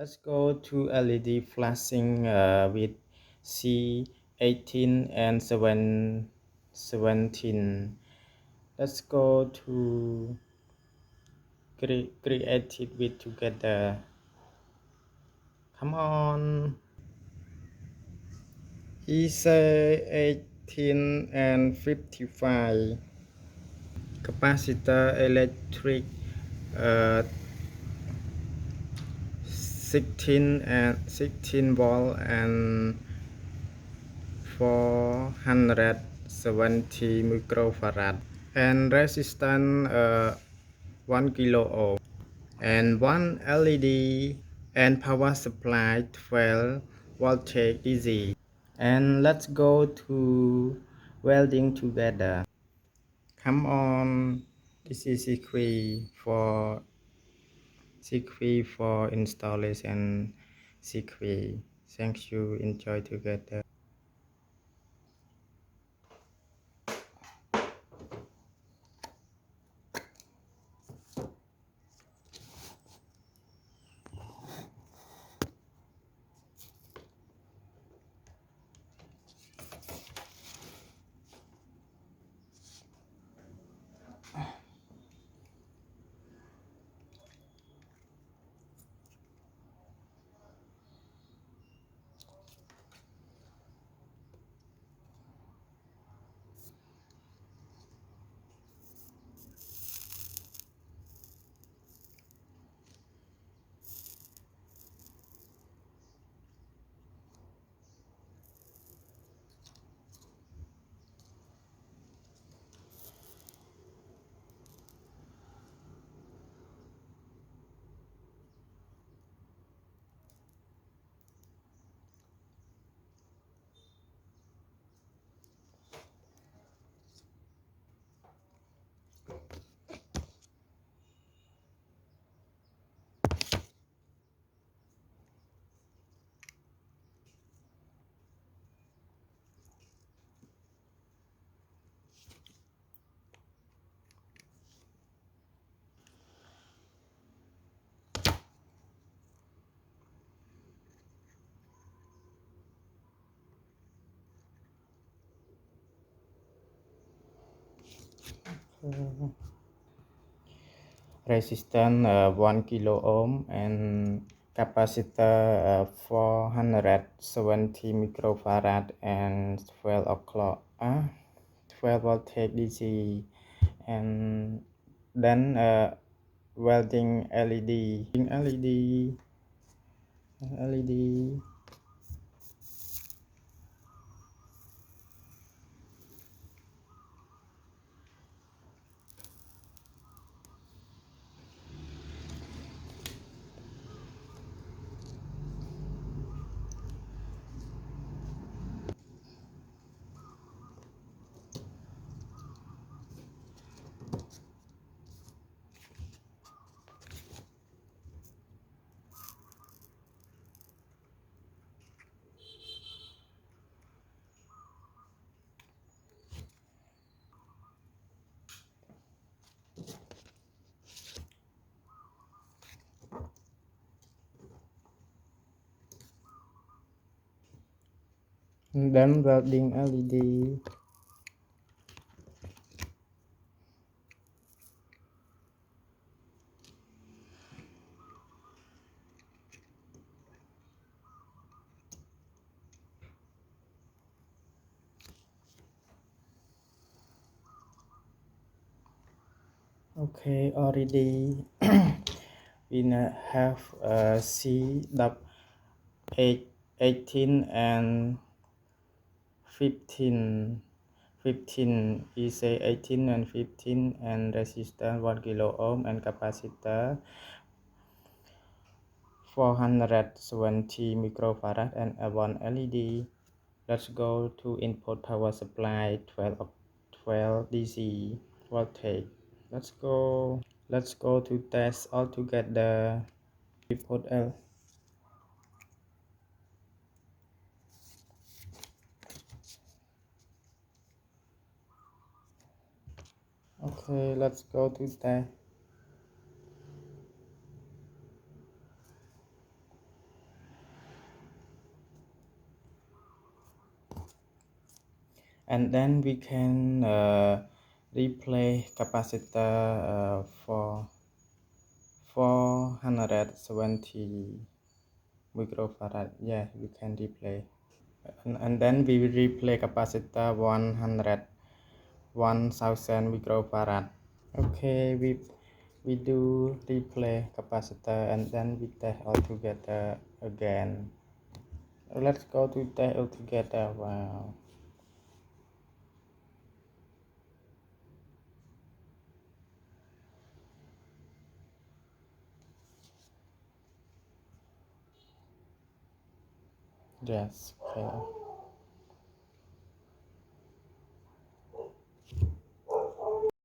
Let's go to LED flashing with C18 and 17. Let's go to create it with together. Come on. C18 and 55. Capacitor electric 16 volt and 470 microfarad, and resistance 1 kilo ohm, and one LED, and power supply 12 voltage DC. And let's go to welding together. Come on. This is secret for installation secret. Thank you. Enjoy together. Resistance 1 kilo ohm and capacitor 470 microfarad and 12 voltage DC, and then welding LED. Then welding LED. Okay, already we have C 18 and 15. 15 is a 18 and 15, and resistance 1 kilo ohm and capacitor 470 microfarad and one LED. Let's go to input power supply 12 DC voltage. Let's go to test all together. Input L. Okay, let's go to test. and then we can replay capacitor for 470 microfarad. Yeah, we can replay, and then we will replay capacitor 1000 microfarad. Okay, we do replay capacitor and then we test all together again. Let's go to test all together. Wow. Yes, okay.